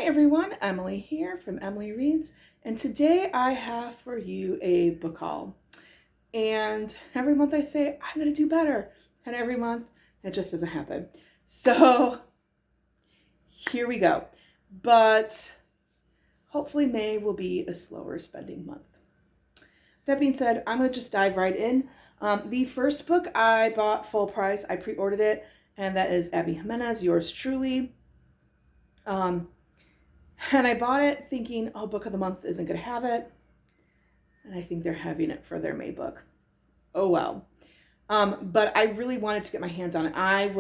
Hi everyone, Emily here from Emily Reads, and today I have for you a book haul. And every month I say I'm going to do better, and every month it just doesn't happen. So here we go. But hopefully May will be a slower spending month. That being said, I'm going to just dive right in. The first book I bought full price, I pre-ordered it, and that is Abby Jimenez, Yours Truly. And I bought it thinking, oh, book of the month isn't going to have it. And I think they're having it for their May book. Oh, well. But I really wanted to get my hands on it. I've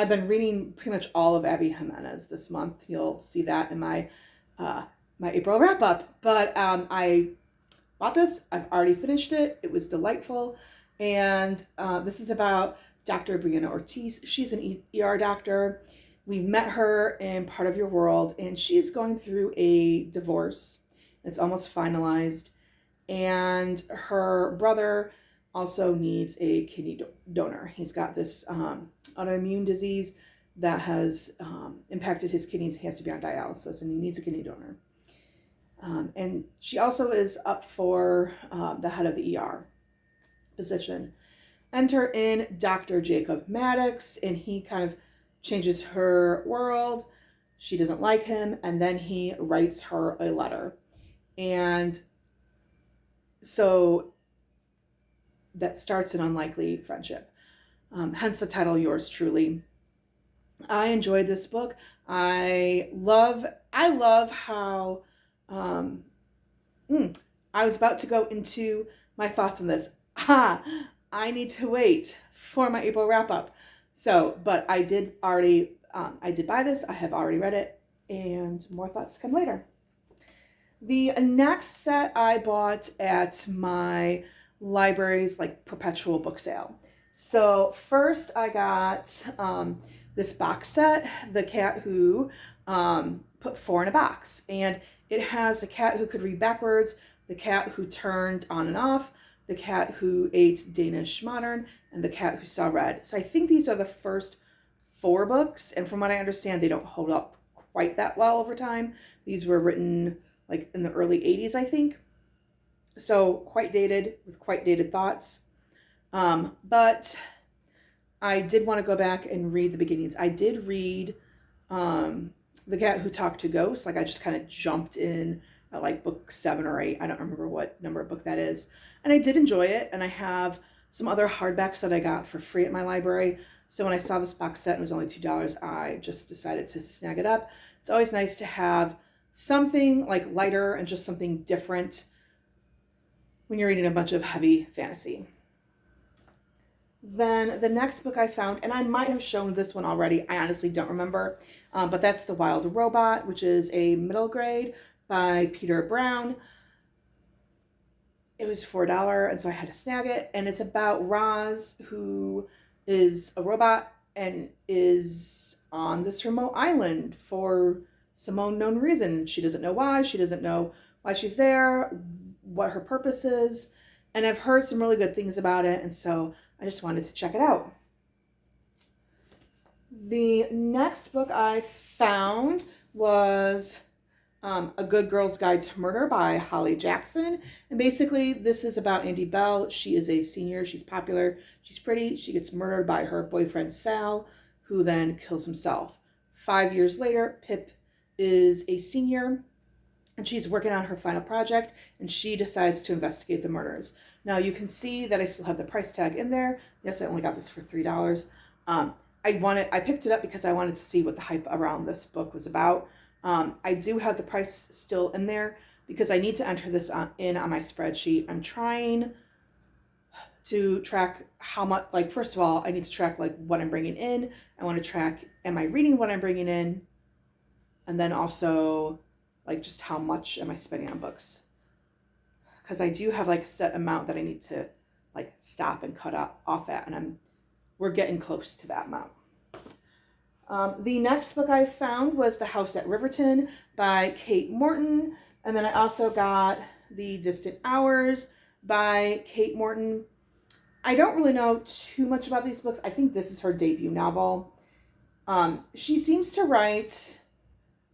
been reading pretty much all of Abby Jimenez this month. You'll see that in my April wrap up. But I bought this. I've already finished it. It was delightful. And this is about Dr. Brianna Ortiz. She's an ER doctor. We met her in Part of Your World, and she's going through a divorce. It's almost finalized. And her brother also needs a kidney donor. He's got this autoimmune disease that has impacted his kidneys. He has to be on dialysis, and he needs a kidney donor. And she also is up for the head of the ER position. Enter in Dr. Jacob Maddox, and he kind of changes her world. She doesn't like him, and then he writes her a letter. And so that starts an unlikely friendship. Hence the title, Yours Truly. I enjoyed this book. I love how I was about to go into my thoughts on this. I need to wait for my April wrap up. So, but I did buy this. I have already read it, and more thoughts to come later. The next set I bought at my library's perpetual book sale. So first I got this box set, The Cat Who Put Four in a Box. And it has the cat who could read backwards, the cat who turned on and off, the cat who ate Danish modern, and the cat who saw red. So I think these are the first 4 books, and from what I understand, they don't hold up quite that well over time. These were written in the early 80s, I think. So quite dated, with quite dated thoughts. But I did want to go back and read the beginnings. I did read The Cat Who Talked to Ghosts. I just kind of jumped in at book 7 or 8. I don't remember what number of book that is. And I did enjoy it, and I have some other hardbacks that I got for free at my library. So when I saw this box set and it was only $2, I just decided to snag it up. It's always nice to have something lighter and just something different when you're reading a bunch of heavy fantasy. Then the next book I found, and I might have shown this one already, I honestly don't remember, but that's The Wild Robot, which is a middle grade by Peter Brown. It was $4, and so I had to snag it. And it's about Roz, who is a robot and is on this remote island for some unknown reason. She doesn't know why. She doesn't know why she's there, what her purpose is. And I've heard some really good things about it, and so I just wanted to check it out. The next book I found was A Good Girl's Guide to Murder by Holly Jackson. And basically this is about Andy Bell. She is a senior. She's popular. She's pretty. She gets murdered by her boyfriend Sal, who then kills himself. 5 years later, Pip is a senior, and she's working on her final project, and she decides to investigate the murders. Now you can see that I still have the price tag in there. Yes, I only got this for $3. I picked it up because I wanted to see what the hype around this book was about. I do have the price still in there because I need to enter this in on my spreadsheet. I'm trying to track how much, first of all, I need to track what I'm bringing in. I want to track, am I reading what I'm bringing in? And then also just how much am I spending on books? Because I do have a set amount that I need to stop and cut off at, and we're getting close to that amount. The next book I found was The House at Riverton by Kate Morton. And then I also got The Distant Hours by Kate Morton. I don't really know too much about these books. I think this is her debut novel. She seems to write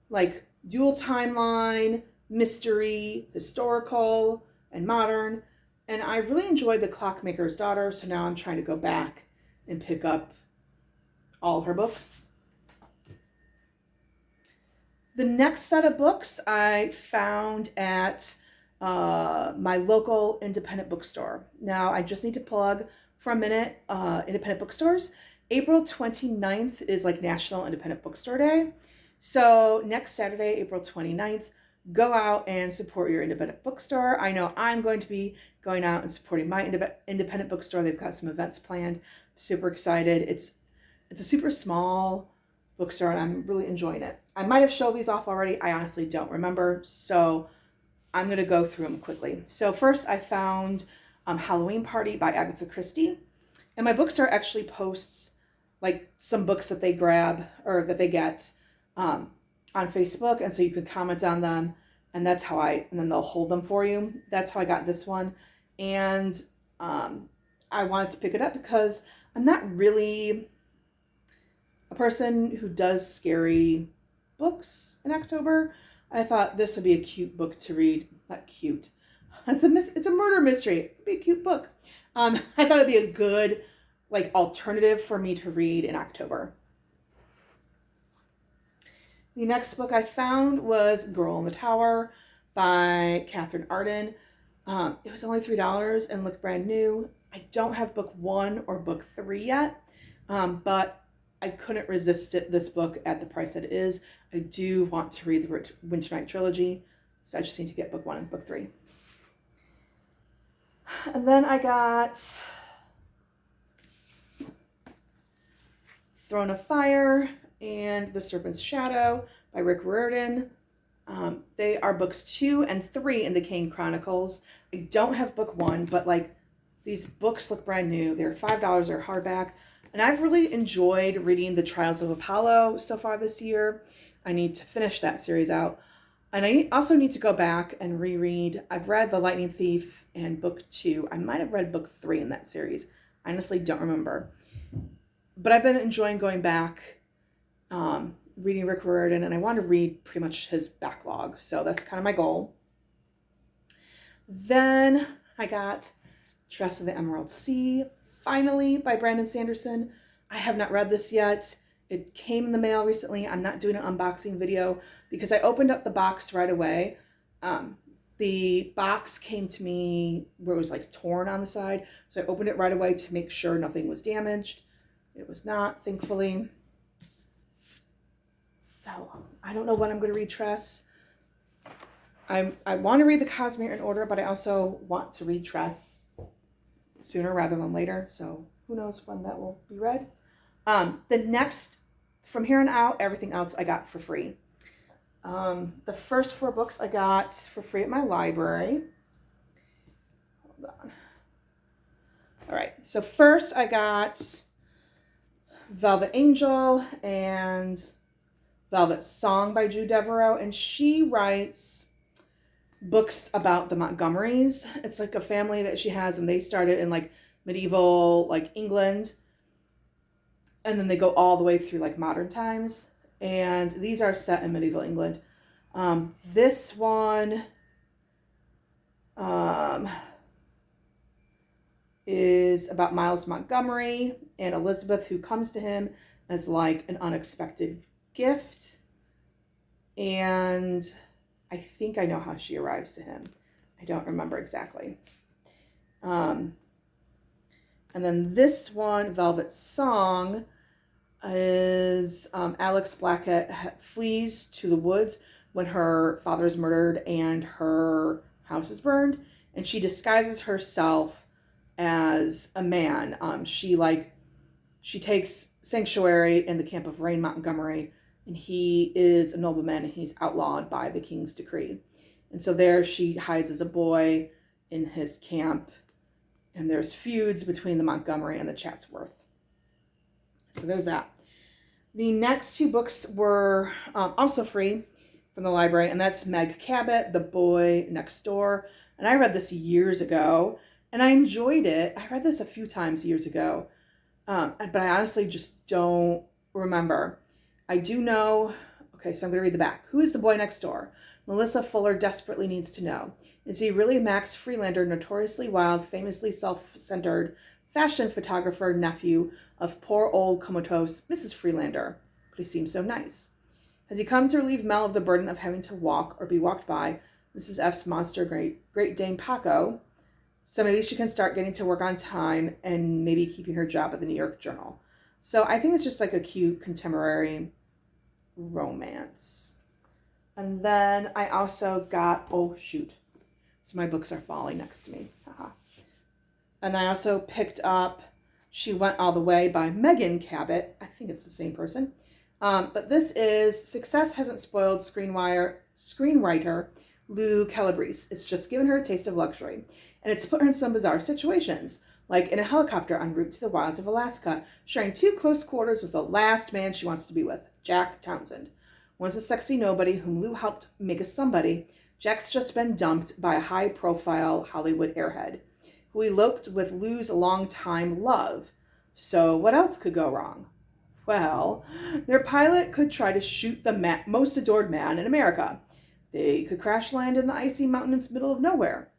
like dual timeline, mystery, historical, and modern. And I really enjoyed The Clockmaker's Daughter, so now I'm trying to go back and pick up all her books. The next set of books I found at my local independent bookstore. Now, I just need to plug for a minute independent bookstores. April 29th is like National Independent Bookstore Day. So next Saturday, April 29th, go out and support your independent bookstore. I know I'm going to be going out and supporting my independent bookstore. They've got some events planned. I'm super excited. It's a super small bookstore and I'm really enjoying it. I might have showed these off already. I honestly don't remember. So I'm going to go through them quickly. So first I found Halloween Party by Agatha Christie. And my bookstore actually posts like some books that they grab or that they get on Facebook. And so you can comment on them. And that's how and then they'll hold them for you. That's how I got this one. And I wanted to pick it up because I'm not really a person who does scary books in October. I thought this would be a cute book to read. Not cute. It's a murder mystery. It'd be a cute book. I thought it'd be a good like alternative for me to read in October. The next book I found was Girl in the Tower by Catherine Arden. It was only $3 and looked brand new. I don't have book 1 or book 3 yet, but I couldn't resist this book at the price that it is. I do want to read the Winter Night trilogy, so I just need to get book 1 and book 3. And then I got Throne of Fire and The Serpent's Shadow by Rick Riordan. They are books 2 and 3 in the Kane Chronicles. I don't have book 1, but like these books look brand new. They're $5. They're hardback. And I've really enjoyed reading The Trials of Apollo so far this year. I need to finish that series out. And I also need to go back and reread. I've read The Lightning Thief and book 2. I might have read book 3 in that series. I honestly don't remember. But I've been enjoying going back, reading Rick Riordan, and I want to read pretty much his backlog. So that's kind of my goal. Then I got Trust of the Emerald Sea, finally, by Brandon Sanderson. I have not read this yet. It came in the mail recently. I'm not doing an unboxing video because I opened up the box right away. The box came to me where it was like torn on the side. So I opened it right away to make sure nothing was damaged. It was not, thankfully. So I don't know when I'm going to read Tress. I want to read the Cosmere in order, but I also want to read Tress sooner rather than later. So who knows when that will be read. The next, from here on out, everything else I got for free. The first 4 books I got for free at my library. Hold on. All right. So first I got Velvet Angel and Velvet Song by Drew Devereaux. And she writes books about the Montgomerys. It's like a family that she has, and they started in like medieval like England. And then they go all the way through like modern times. And these are set in medieval England. This one is about Miles Montgomery and Elizabeth, who comes to him as like an unexpected gift. And I think I know how she arrives to him. I don't remember exactly. And then this one, Velvet Song, is Alex Blackett flees to the woods when her father is murdered and her house is burned, and she disguises herself as a man. She takes sanctuary in the camp of Rain Montgomery, and he is a nobleman and he's outlawed by the king's decree. And so there she hides as a boy in his camp, and there's feuds between the Montgomery and the Chatsworth. So there's that. The next 2 books were also free from the library, and that's Meg Cabot, The Boy Next Door. And I read this years ago, and I enjoyed it. I read this a few times years ago, but I honestly just don't remember. I do know, okay, so I'm going to read the back. Who is the boy next door? Melissa Fuller desperately needs to know. Is he really Max Freelander, notoriously wild, famously self-centered fashion photographer nephew of poor old comatose Mrs. Freelander? But he seems so nice. Has he come to relieve Mel of the burden of having to walk or be walked by Mrs. F's monster Great Dane Paco? So maybe she can start getting to work on time and maybe keeping her job at the New York Journal. So I think it's just like a cute contemporary romance. And then I also got, oh shoot, so my books are falling next to me. Haha. And I also picked up She Went All the Way by Megan Cabot. I think it's the same person. But this is Success Hasn't Spoiled screenwriter Lou Calabrese. It's just given her a taste of luxury. And it's put her in some bizarre situations, like in a helicopter en route to the wilds of Alaska, sharing 2 close quarters with the last man she wants to be with, Jack Townsend. Once a sexy nobody whom Lou helped make a somebody, Jack's just been dumped by a high-profile Hollywood airhead, who eloped with Lou's longtime love. So what else could go wrong? Well, their pilot could try to shoot the most adored man in America. They could crash land in the icy mountains middle of nowhere.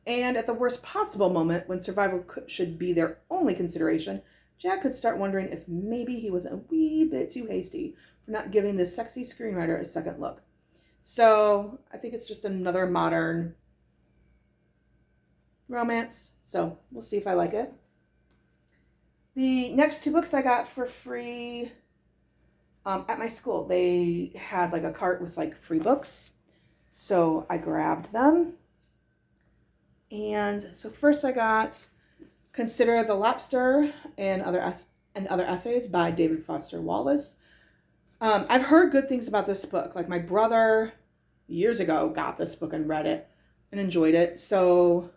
And at the worst possible moment, when survival should be their only consideration, Jack could start wondering if maybe he was a wee bit too hasty for not giving this sexy screenwriter a second look. So I think it's just another modern romance. So we'll see if I like it. The next 2 books I got for free at my school. They had like a cart with like free books. So I grabbed them. And so first I got Consider the Lobster and Other Essays by David Foster Wallace. I've heard good things about this book. Like my brother years ago got this book and read it and enjoyed it. So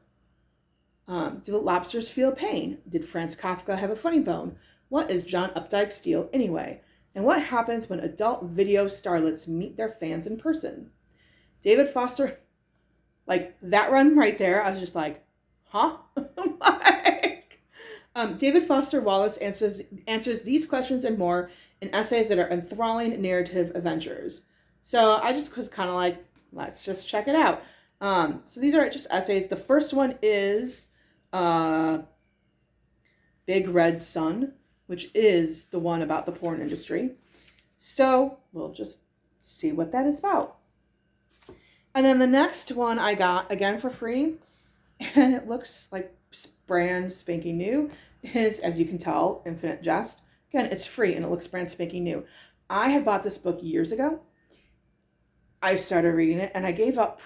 do the lobsters feel pain? Did Franz Kafka have a funny bone? What is John Updike Steele anyway? And what happens when adult video starlets meet their fans in person? David Foster, like that run right there, I was just like, huh? David Foster Wallace answers these questions and more in essays that are enthralling narrative adventures. So I just was kind of like, let's just check it out. So these are just essays. The first one is Big Red Sun, which is the one about the porn industry. So we'll just see what that is about. And then the next one I got, again for free, and it looks like brand spanking new, is, as you can tell, Infinite Jest. Again, it's free and it looks brand spanking new. I had bought this book years ago. I started reading it and I gave up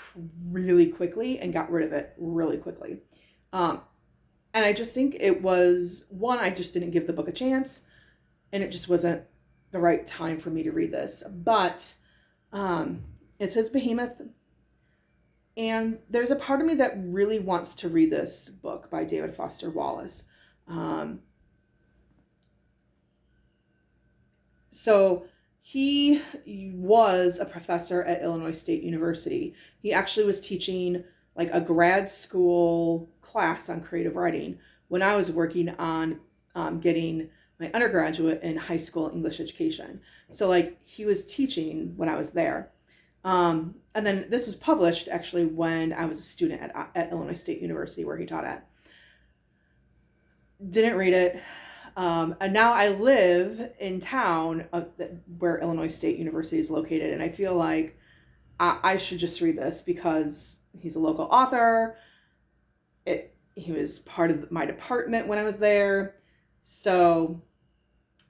really quickly and got rid of it really quickly. And I just think it was, one, I just didn't give the book a chance and it just wasn't the right time for me to read this. But it says Behemoth. And there's a part of me that really wants to read this book by David Foster Wallace. So he was a professor at Illinois State University. He actually was teaching like a grad school class on creative writing when I was working on getting my undergraduate in high school English education. So like he was teaching when I was there. And then this was published actually when I was a student at Illinois State University where he taught at. Didn't read it. And now I live in town where Illinois State University is located. And I feel like I should just read this because he's a local author. He was part of my department when I was there. So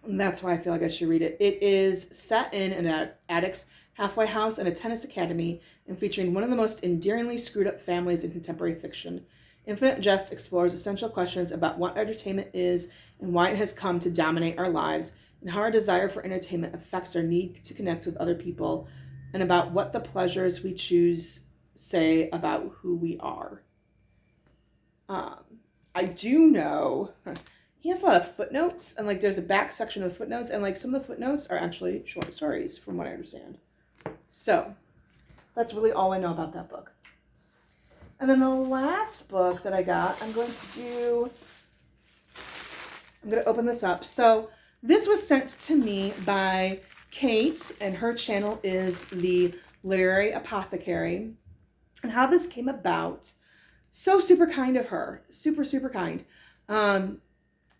that's why I feel like I should read it. It is set in an addict's halfway house and a tennis academy and featuring one of the most endearingly screwed up families in contemporary fiction. Infinite Jest explores essential questions about what entertainment is and why it has come to dominate our lives, and how our desire for entertainment affects our need to connect with other people, and about what the pleasures we choose say about who we are. I do know he has a lot of footnotes, and like there's a back section of footnotes, and like some of the footnotes are actually short stories from what I understand. So that's really all I know about that book. And then the last book that I got, I'm going to open this up. So This was sent to me by Kate, and her channel is The Literary Apothecary. And how this came about, so super kind of her. Super, super kind.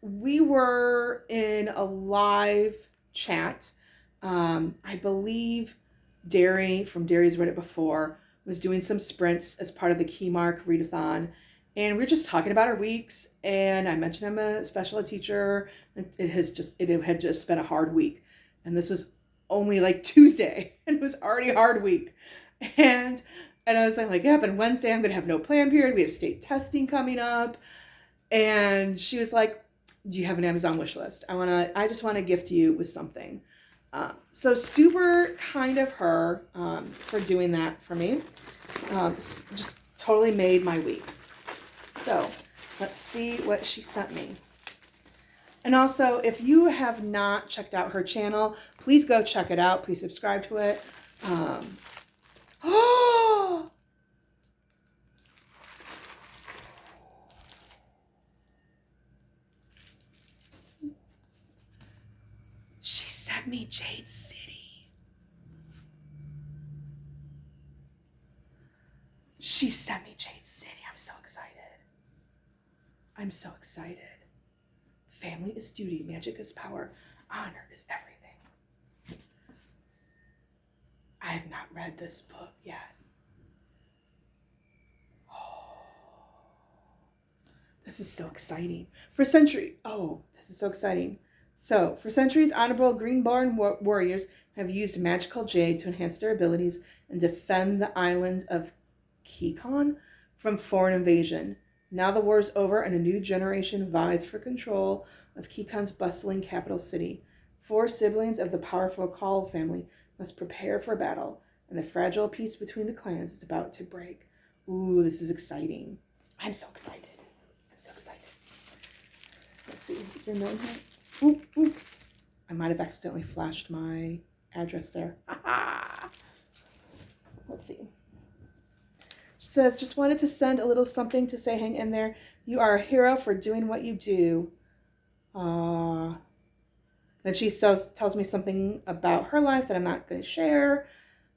We were in a live chat. I believe Derry from Derry's Read It Before was doing some sprints as part of the Keymark readathon. And we were just talking about our weeks. And I mentioned I'm a special ed teacher. It had just been a hard week. And this was only like Tuesday. And it was already a hard week. And I was like, yeah, but Wednesday I'm going to have no plan period. We have state testing coming up. And she was like, do you have an Amazon wish list? I just want to gift you with something. So super kind of her for doing that for me. Just totally made my week. So let's see what she sent me. And also, if you have not checked out her channel, please go check it out. Please subscribe to it. Oh! She sent me Jade City. She sent me Jade City. I'm so excited. I'm so excited. Family is duty. Magic is power. Honor is everything. I have not read this book yet. Oh, this is so exciting. This is so exciting. So, for centuries, honorable Greenborn warriors have used magical jade to enhance their abilities and defend the island of Kikon from foreign invasion. Now the war is over and a new generation vies for control of Kikon's bustling capital city. 4 siblings of the powerful Call family must prepare for battle, and the fragile peace between the clans is about to break. Ooh, this is exciting. I'm so excited. Let's see. Is there no here? Ooh. I might have accidentally flashed my address there. Let's see. She says, just wanted to send a little something to say hang in there. You are a hero for doing what you do. Then she tells me something about her life that I'm not going to share.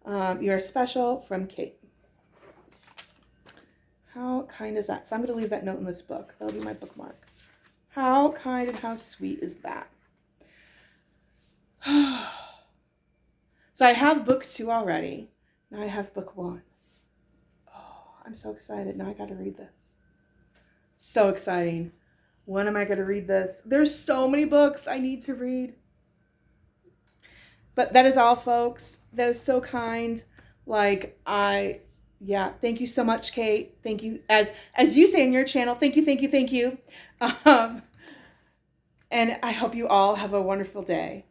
You're special, from Kate. How kind is that? So I'm going to leave that note in this book. That'll be my bookmark. How kind and how sweet is that? So I have book 2 already. Now I have book 1. Oh, I'm so excited. Now I got to read this. So exciting. When am I going to read this? There's so many books I need to read. But that is all, folks. That is so kind. Thank you so much, Kate. Thank you. As you say in your channel, thank you. And I hope you all have a wonderful day.